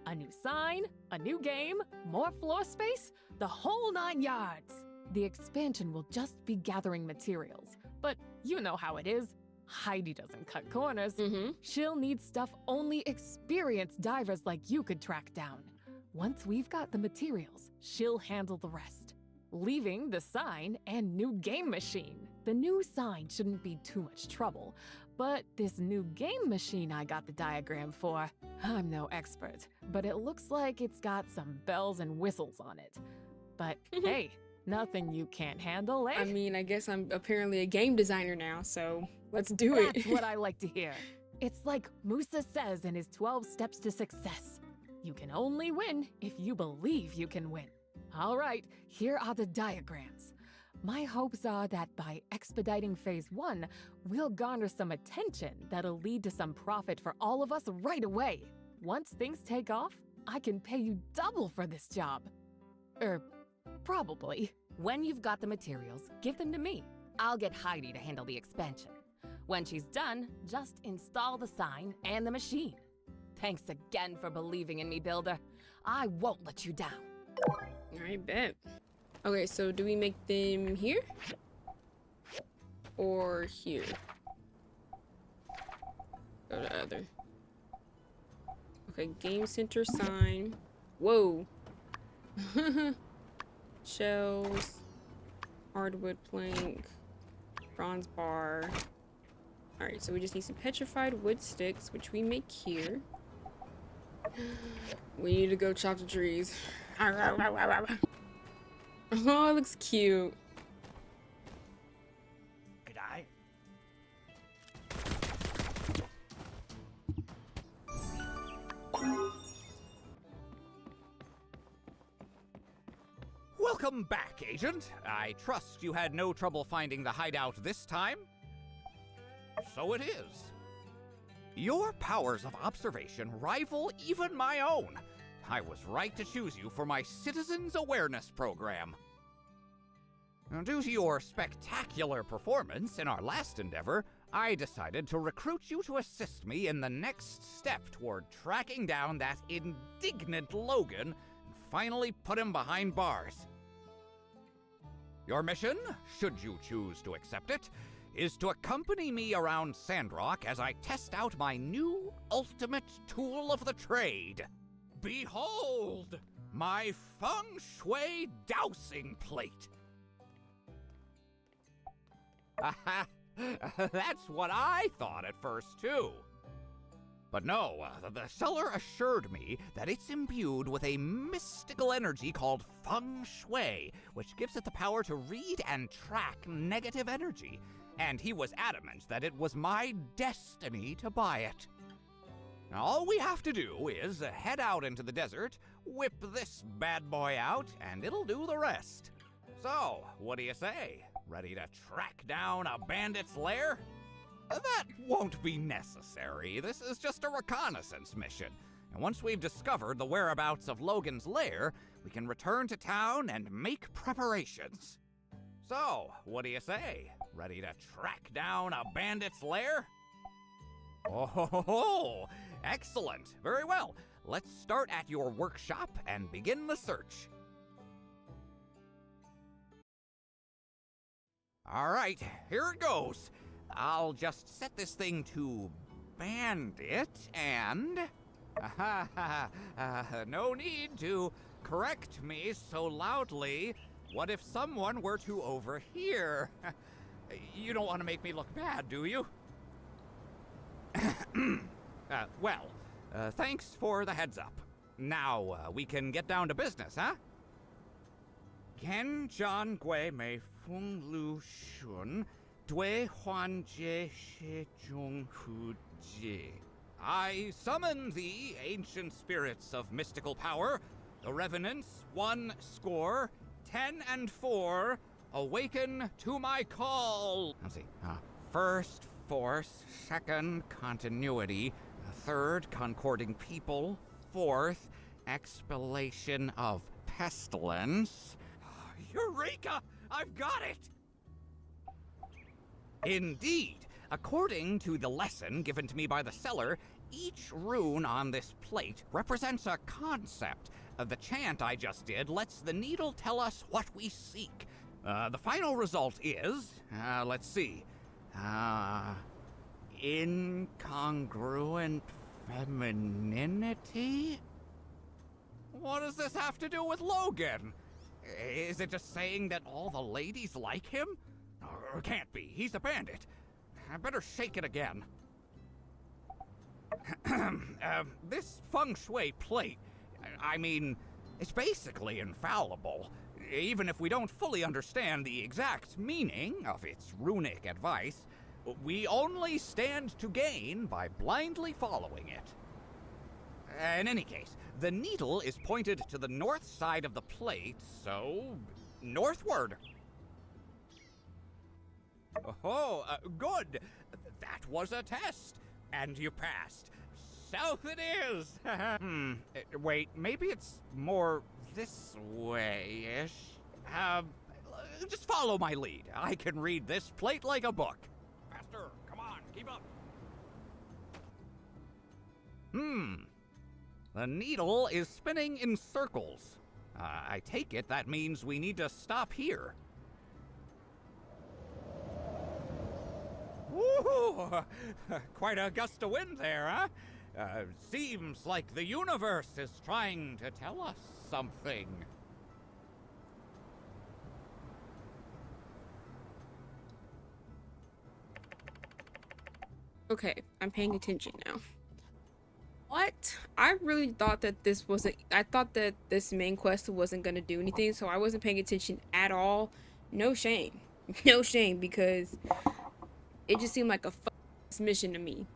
A new sign, a new game, more floor space, the whole 9 yards. The expansion will just be gathering materials, but you know how it is. Heidi doesn't cut corners. She'll need stuff only experienced divers like you could track down. Once we've got the materials, she'll handle the rest, leaving the sign and new game machine. The new sign shouldn't be too much trouble, but this new game machine I got the diagram for, I'm no expert, but it looks like it's got some bells and whistles on it. But hey, nothing you can't handle, eh? I mean, I guess I'm apparently a game designer now, so let's do it. That's what I like to hear. It's like Musa says in his 12 steps to success. You can only win if you believe you can win. All right, here are the diagrams. My hopes are that by expediting Phase 1, we'll garner some attention that'll lead to some profit for all of us right away. Once things take off, I can pay you double for this job. Probably. When you've got the materials, give them to me. I'll get Heidi to handle the expansion. When she's done, just install the sign and the machine. Thanks again for believing in me, Builder. I won't let you down. I bet. Okay, so do we make them here? Or here? Go to other. Okay, game center sign. Whoa. Shells. Hardwood plank. Bronze bar. Alright, so we just need some petrified wood sticks, which we make here. We need to go chop the trees. Oh, it looks cute. Good eye. Welcome back, Agent. I trust you had no trouble finding the hideout this time? So it is. Your powers of observation rival even my own. I was right to choose you for my Citizens Awareness program. Now, due to your spectacular performance in our last endeavor, I decided to recruit you to assist me in the next step toward tracking down that indignant Logan and finally put him behind bars. Your mission, should you choose to accept it, is to accompany me around Sandrock as I test out my new ultimate tool of the trade. Behold, my feng shui dowsing plate. That's what I thought at first, too. But no, the seller assured me that it's imbued with a mystical energy called feng shui, which gives it the power to read and track negative energy. And he was adamant that it was my destiny to buy it. Now, all we have to do is head out into the desert, whip this bad boy out, and it'll do the rest. So, what do you say? Ready to track down a bandit's lair? That won't be necessary. This is just a reconnaissance mission. And once we've discovered the whereabouts of Logan's lair, we can return to town and make preparations. So, what do you say? Ready to track down a bandit's lair? Oh, excellent. Very well. Let's start at your workshop and begin the search. All right, here it goes. I'll just set this thing to bandit and... no need to correct me so loudly. What if someone were to overhear? You don't want to make me look bad, do you? Thanks for the heads up. Now, we can get down to business, huh? Ken John Gui Mei Feng Lu Shun Dui Huan Jie Shi Zhong Hu Ji. I summon the ancient spirits of mystical power, the revenants 1 score, 10 and 4, awaken to my call. Let's see. First, force. Second, continuity. Third, concording people. Fourth, expellation of pestilence. Eureka! I've got it! Indeed. According to the lesson given to me by the seller, each rune on this plate represents a concept. The chant I just did lets the needle tell us what we seek. The final result is, let's see, incongruent femininity? What does this have to do with Logan? Is it just saying that all the ladies like him? Or can't be. He's a bandit. I better shake it again. This feng shui plate, I mean, it's basically infallible. Even if we don't fully understand the exact meaning of its runic advice, we only stand to gain by blindly following it. In any case, the needle is pointed to the north side of the plate, so northward. Oh, good. That was a test, and you passed. South it is. Wait, maybe it's more this way-ish. Just follow my lead. I can read this plate like a book. Faster, come on, keep up. The needle is spinning in circles. I take it that means we need to stop here. Woo! Quite a gust of wind there, huh? Seems like the universe is trying to tell us something. Okay, I'm paying attention now. What? I really thought that this wasn't... I thought that this main quest wasn't gonna do anything, so I wasn't paying attention at all. No shame. No shame, because it just seemed like a mission to me.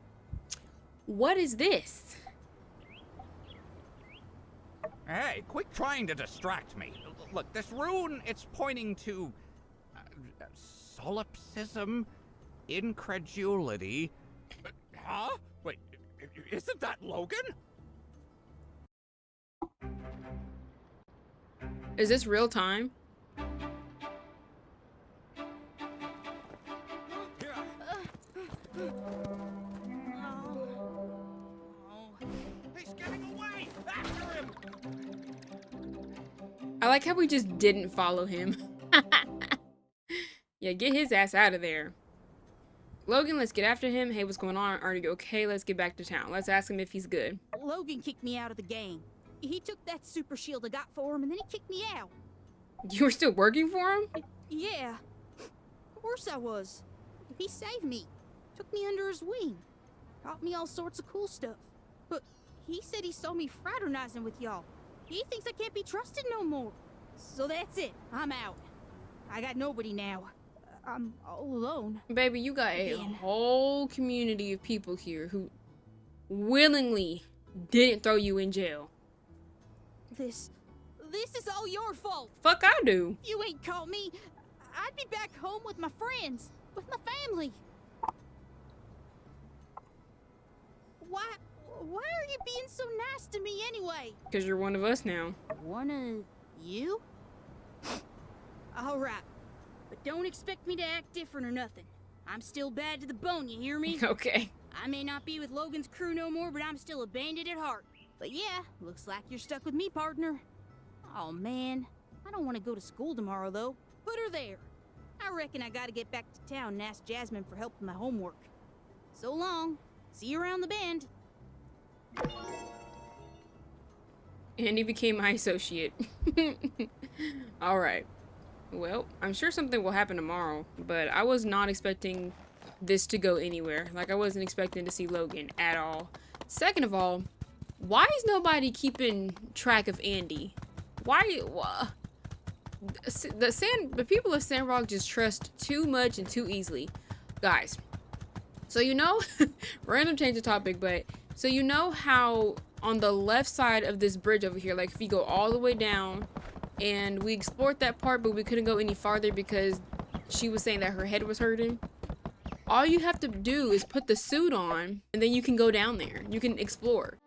What is this? Hey, quit trying to distract me. Look, this rune, it's pointing to solipsism, incredulity. Huh? Wait, isn't that Logan? Is this real time? He's getting away! After him! I like how we just didn't follow him. Yeah, get his ass out of there. Logan, let's get after him. Hey, what's going on? Are you okay? Let's get back to town. Let's ask him if he's good. Logan kicked me out of the gang. He took that super shield I got for him, and then he kicked me out. You were still working for him? Yeah. Of course I was. He saved me. Took me under his wing. Taught me all sorts of cool stuff. But he said he saw me fraternizing with y'all. He thinks I can't be trusted no more. So that's it. I'm out. I got nobody now. I'm all alone. Baby, you got a whole community of people here who willingly didn't throw you in jail. This is all your fault. Fuck I do. You ain't caught me. I'd be back home with my friends, with my family. Why are you being so nice to me anyway? Because you're one of us now. One of you? All right. But don't expect me to act different or nothing. I'm still bad to the bone, you hear me? Okay. I may not be with Logan's crew no more, but I'm still a bandit at heart. But yeah, looks like you're stuck with me, partner. Oh man, I don't want to go to school tomorrow though. Put her there. I reckon I gotta get back to town and ask Jasmine for help with my homework. So long. See you around the bend. And he became my associate. Alright. Well, I'm sure something will happen tomorrow, but I was not expecting this to go anywhere. Like, I wasn't expecting to see Logan at all. Second of all, why is nobody keeping track of Andy? Why? The people of Sandrock just trust too much and too easily. Guys, so you know, random change of topic, but so you know how on the left side of this bridge over here, like if you go all the way down, and we explored that part, but we couldn't go any farther because she was saying that her head was hurting. All you have to do is put the suit on, and then you can go down there. You can explore.